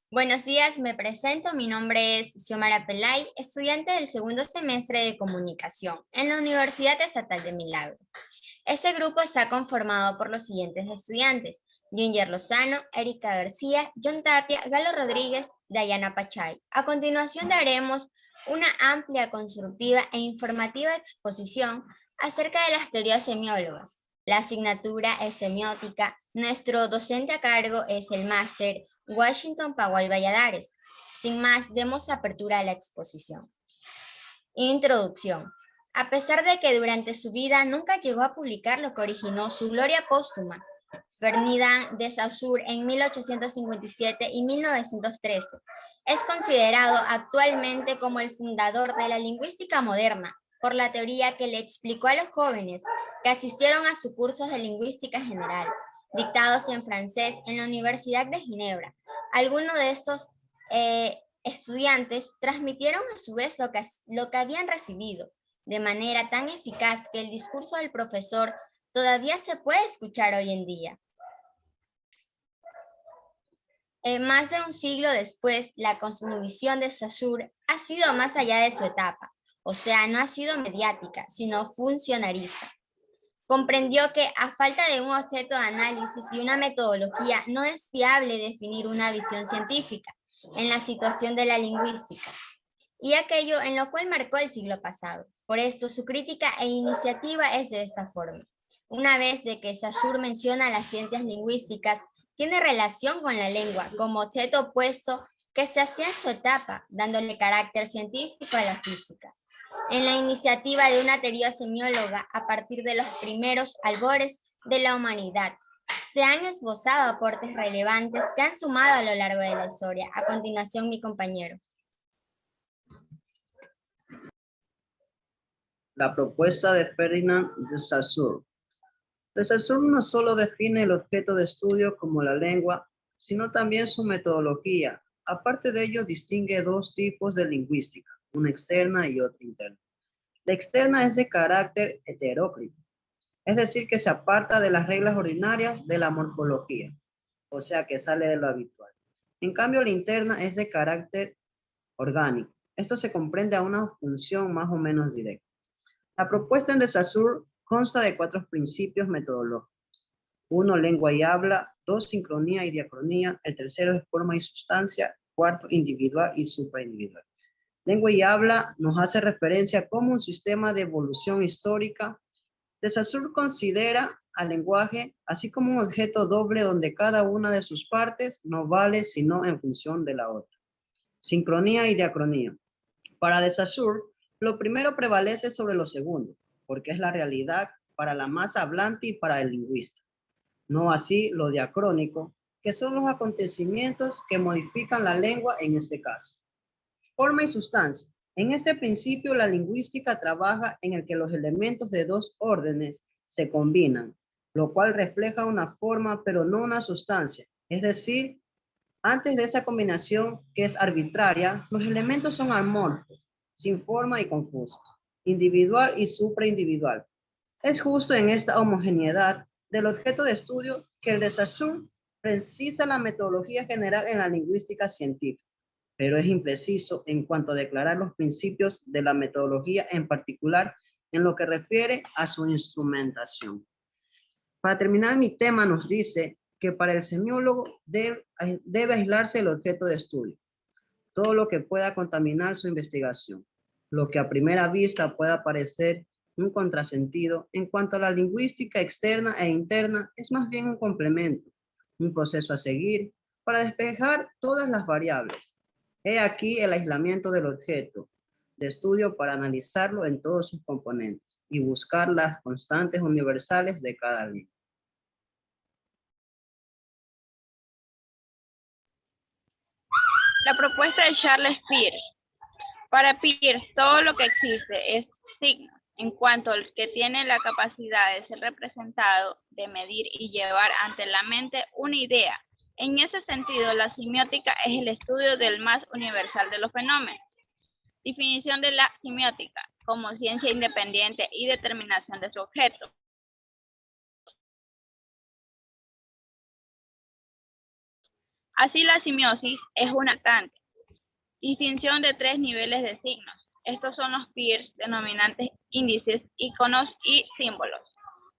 Buenos días, me presento. Mi nombre es Xiomara Pelay, estudiante del segundo semestre de Comunicación en la Universidad Estatal de Milagro. Este grupo está conformado por los siguientes estudiantes: Ginger Lozano, Erika García, John Tapia, Galo Rodríguez, Dayana Pachay. A continuación daremos una amplia, constructiva e informativa exposición acerca de las teorías semiólogas. La asignatura es semiótica. Nuestro docente a cargo es el máster Washington Paway Valladares. Sin más, demos apertura a la exposición. Introducción. A pesar de que durante su vida nunca llegó a publicar lo que originó su gloria póstuma, Ferdinand de Saussure en 1857 y 1913 es considerado actualmente como el fundador de la lingüística moderna por la teoría que le explicó a los jóvenes que asistieron a sus cursos de lingüística general, dictados en francés en la Universidad de Ginebra. Algunos de estos estudiantes transmitieron a su vez lo que habían recibido, de manera tan eficaz que el discurso del profesor todavía se puede escuchar hoy en día. Más de un siglo después, la cosmovisión de Saussure ha sido más allá de su etapa, o sea, no ha sido mediática, sino funcionarista. Comprendió que a falta de un objeto de análisis y una metodología no es viable definir una visión científica en la situación de la lingüística, y aquello en lo cual marcó el siglo pasado. Por esto, su crítica e iniciativa es de esta forma. Una vez de que Saussure menciona las ciencias lingüísticas, tiene relación con la lengua como objeto opuesto que se hacía en su etapa, dándole carácter científico a la física. En la iniciativa de una teoría semióloga a partir de los primeros albores de la humanidad, se han esbozado aportes relevantes que han sumado a lo largo de la historia. A continuación, mi compañero. La propuesta de Ferdinand de Saussure. De Saussure no solo define el objeto de estudio como la lengua, sino también su metodología. Aparte de ello, distingue dos tipos de lingüística, una externa y otra interna. La externa es de carácter heterócrito, es decir, que se aparta de las reglas ordinarias de la morfología, o sea, que sale de lo habitual. En cambio, la interna es de carácter orgánico. Esto se comprende a una función más o menos directa. La propuesta de Saussure consta de 4 principios metodológicos. 1, lengua y habla. 2, sincronía y diacronía. El tercero es forma y sustancia. 4, individual y supraindividual. Lengua y habla nos hace referencia como un sistema de evolución histórica. De Saussure considera al lenguaje así como un objeto doble donde cada una de sus partes no vale sino en función de la otra. Sincronía y diacronía. Para de Saussure, lo primero prevalece sobre lo segundo, porque es la realidad para la masa hablante y para el lingüista. No así lo diacrónico, que son los acontecimientos que modifican la lengua en este caso. Forma y sustancia. En este principio, la lingüística trabaja en el que los elementos de dos órdenes se combinan, lo cual refleja una forma, pero no una sustancia. Es decir, antes de esa combinación, que es arbitraria, los elementos son amorfos, sin forma y confusos, individual y supraindividual. Es justo en esta homogeneidad del objeto de estudio que el de Saussure precisa la metodología general en la lingüística científica, pero es impreciso en cuanto a declarar los principios de la metodología, en particular en lo que refiere a su instrumentación. Para terminar, mi tema nos dice que para el semiólogo debe aislarse el objeto de estudio, todo lo que pueda contaminar su investigación, lo que a primera vista pueda parecer un contrasentido en cuanto a la lingüística externa e interna, es más bien un complemento, un proceso a seguir para despejar todas las variables. He aquí el aislamiento del objeto de estudio para analizarlo en todos sus componentes y buscar las constantes universales de cada lengua. La propuesta de Charles Peirce. Para Peirce, todo lo que existe es signo, en cuanto al que tiene la capacidad de ser representado, de medir y llevar ante la mente una idea. En ese sentido, la semiótica es el estudio del más universal de los fenómenos. Definición de la semiótica como ciencia independiente y determinación de su objeto. Así, la simiosis es una constante. Distinción de 3 niveles de signos. Estos son los peers, denominantes, índices, iconos y símbolos.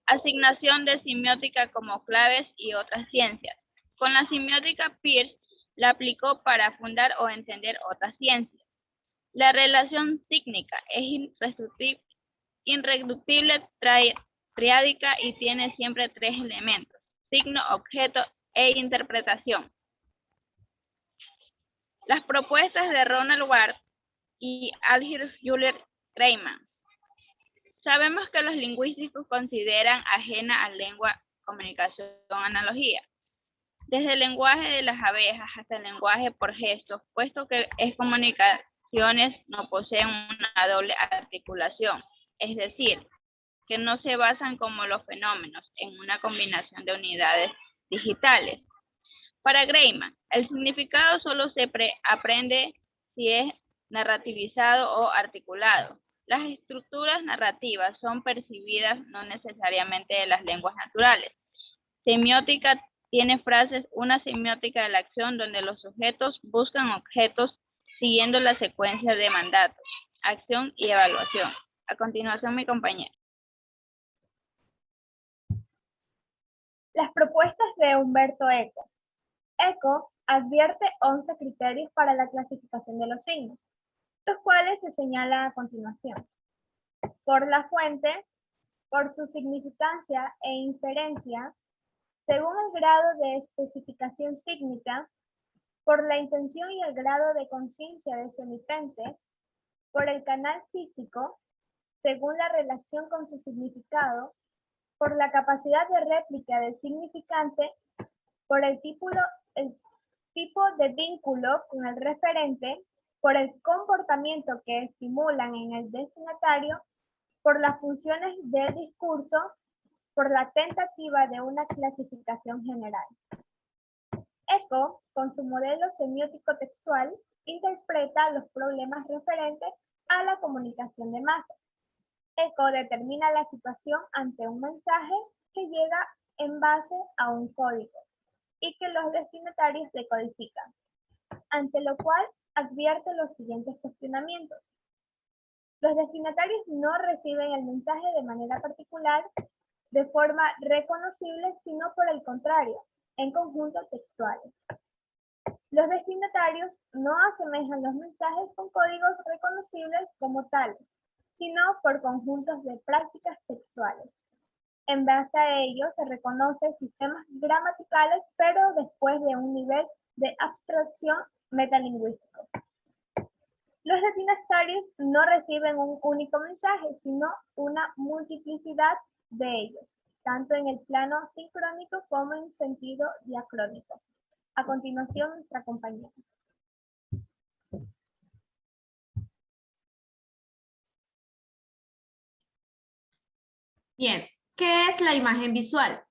Asignación de semiótica como claves y otras ciencias. Con la semiótica Peirce la aplicó para fundar o entender otras ciencias. La relación sígnica es irreductible, triádica y tiene siempre 3 elementos: signo, objeto e interpretación. Las propuestas de Ronald Ward y Algir Juliet Greiman. Sabemos que los lingüísticos consideran ajena a lengua, comunicación, analogía, desde el lenguaje de las abejas hasta el lenguaje por gestos, puesto que es comunicaciones no poseen una doble articulación, es decir, que no se basan como los fenómenos en una combinación de unidades digitales. Para Greiman, el significado solo se aprende si es narrativizado o articulado. Las estructuras narrativas son percibidas no necesariamente de las lenguas naturales. Semiótica tiene frases, una semiótica de la acción donde los sujetos buscan objetos siguiendo la secuencia de mandatos, acción y evaluación. A continuación, mi compañera. Las propuestas de Humberto Eco. Eco advierte 11 criterios para la clasificación de los signos, los cuales se señalan a continuación. Por la fuente, por su significancia e inferencia, según el grado de especificación sígnica, por la intención y el grado de conciencia de su emitente, por el canal físico, según la relación con su significado, por la capacidad de réplica del significante, por el tipo de vínculo con el referente, por el comportamiento que estimulan en el destinatario, por las funciones del discurso, por la tentativa de una clasificación general. Eco, con su modelo semiótico textual, interpreta los problemas referentes a la comunicación de masas. Eco determina la situación ante un mensaje que llega en base a un código y que los destinatarios decodifican, ante lo cual advierte los siguientes cuestionamientos. Los destinatarios no reciben el mensaje de manera particular, de forma reconocible, sino por el contrario, en conjuntos textuales. Los destinatarios no asemejan los mensajes con códigos reconocibles como tales, sino por conjuntos de prácticas textuales. En base a ello se reconocen sistemas gramaticales, pero después de un nivel de abstracción metalingüístico. Los destinatarios no reciben un único mensaje, sino una multiplicidad de ellos, tanto en el plano sincrónico como en sentido diacrónico. A continuación, nuestra compañera. Bien, ¿qué es la imagen visual?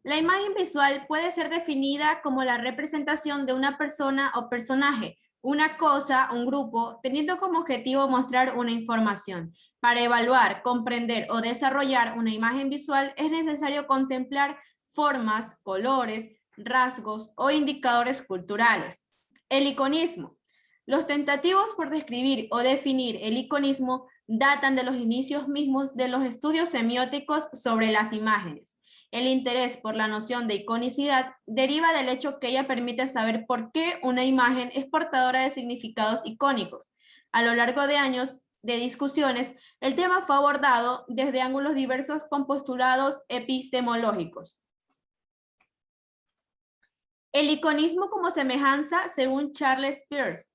La imagen visual puede ser definida como la representación de una persona o personaje, una cosa, un grupo, teniendo como objetivo mostrar una información. Para evaluar, comprender o desarrollar una imagen visual es necesario contemplar formas, colores, rasgos o indicadores culturales. El iconismo. Los tentativos por describir o definir el iconismo datan de los inicios mismos de los estudios semióticos sobre las imágenes. El interés por la noción de iconicidad deriva del hecho que ella permite saber por qué una imagen es portadora de significados icónicos. A lo largo de años de discusiones, el tema fue abordado desde ángulos diversos con postulados epistemológicos. El iconismo como semejanza, según Charles Peirce,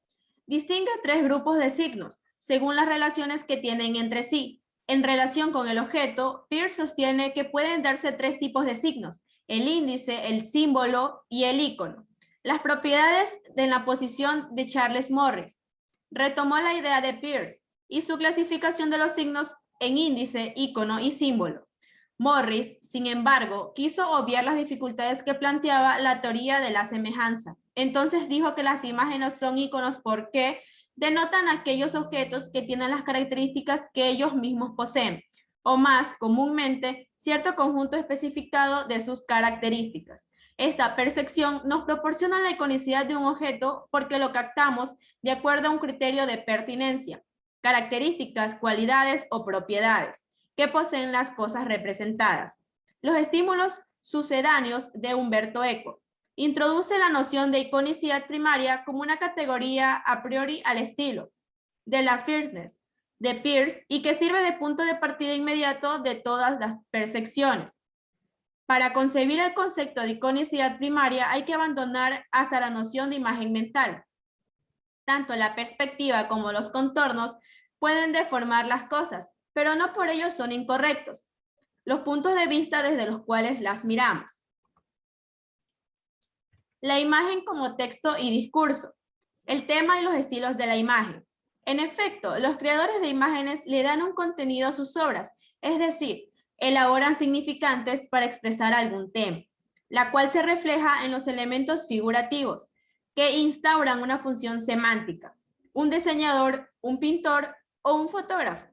distingue 3 grupos de signos, según las relaciones que tienen entre sí. En relación con el objeto, Peirce sostiene que pueden darse 3 tipos de signos: el índice, el símbolo y el icono. Las propiedades de la posición de Charles Morris. Retomó la idea de Peirce y su clasificación de los signos en índice, icono y símbolo. Morris, sin embargo, quiso obviar las dificultades que planteaba la teoría de la semejanza. Entonces dijo que las imágenes son iconos porque denotan aquellos objetos que tienen las características que ellos mismos poseen, o más comúnmente, cierto conjunto especificado de sus características. Esta percepción nos proporciona la iconicidad de un objeto porque lo captamos de acuerdo a un criterio de pertinencia, características, cualidades o propiedades que poseen las cosas representadas. Los estímulos sucedáneos de Umberto Eco introduce la noción de iconicidad primaria como una categoría a priori al estilo de la fierceness de Peirce y que sirve de punto de partida inmediato de todas las percepciones. Para concebir el concepto de iconicidad primaria hay que abandonar hasta la noción de imagen mental. Tanto la perspectiva como los contornos pueden deformar las cosas, pero no por ello son incorrectos. Los puntos de vista desde los cuales las miramos. La imagen como texto y discurso. El tema y los estilos de la imagen. En efecto, los creadores de imágenes le dan un contenido a sus obras, es decir, elaboran significantes para expresar algún tema, la cual se refleja en los elementos figurativos, que instauran una función semántica. Un diseñador, un pintor o un fotógrafo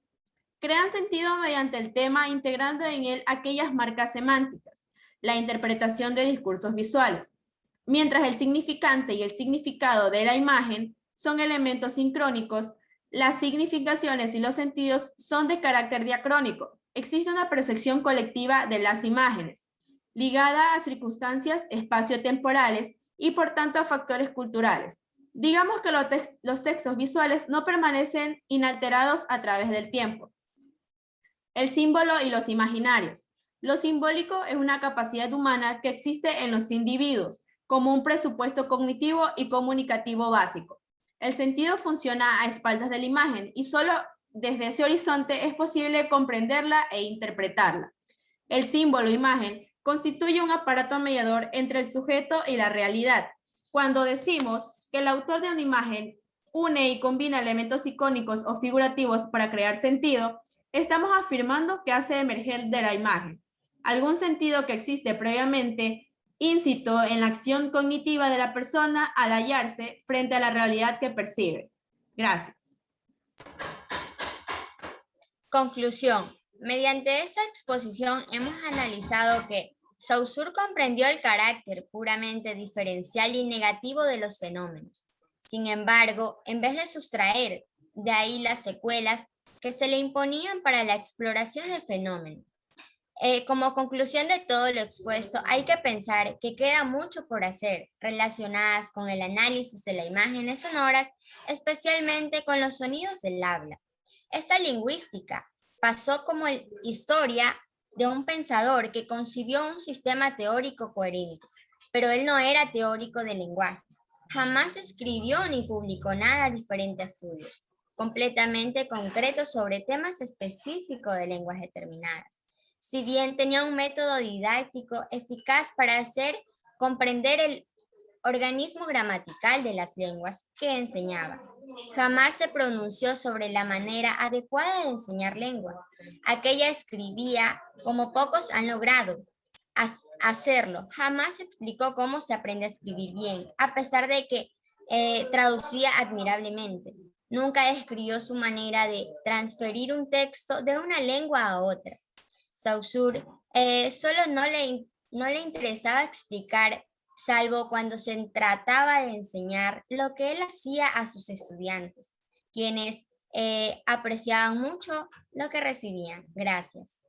crean sentido mediante el tema integrando en él aquellas marcas semánticas, la interpretación de discursos visuales, mientras el significante y el significado de la imagen son elementos sincrónicos, las significaciones y los sentidos son de carácter diacrónico. Existe una percepción colectiva de las imágenes, ligada a circunstancias espaciotemporales y por tanto a factores culturales. Digamos que los textos visuales no permanecen inalterados a través del tiempo. El símbolo y los imaginarios. Lo simbólico es una capacidad humana que existe en los individuos como un presupuesto cognitivo y comunicativo básico. El sentido funciona a espaldas de la imagen y solo desde ese horizonte es posible comprenderla e interpretarla. El símbolo imagen constituye un aparato mediador entre el sujeto y la realidad. Cuando decimos que el autor de una imagen une y combina elementos icónicos o figurativos para crear sentido, estamos afirmando que hace emerger de la imagen algún sentido que existe previamente íncito en la acción cognitiva de la persona al hallarse frente a la realidad que percibe. Gracias. Conclusión. Mediante esta exposición hemos analizado que Saussure comprendió el carácter puramente diferencial y negativo de los fenómenos. Sin embargo, en vez de sustraer de ahí las secuelas que se le imponían para la exploración del fenómeno. Como conclusión de todo lo expuesto, hay que pensar que queda mucho por hacer relacionadas con el análisis de las imágenes sonoras, especialmente con los sonidos del habla. Esta lingüística pasó como historia de un pensador que concibió un sistema teórico coherente, pero él no era teórico del lenguaje. Jamás escribió ni publicó nada diferente a estudios completamente concretos sobre temas específicos de lenguas determinadas. Si bien tenía un método didáctico eficaz para hacer comprender el organismo gramatical de las lenguas que enseñaba, jamás se pronunció sobre la manera adecuada de enseñar lengua. Aquella escribía como pocos han logrado hacerlo. Jamás explicó cómo se aprende a escribir bien, a pesar de que traducía admirablemente. Nunca describió su manera de transferir un texto de una lengua a otra. Saussure solo no le interesaba explicar, salvo cuando se trataba de enseñar lo que él hacía a sus estudiantes, quienes apreciaban mucho lo que recibían. Gracias.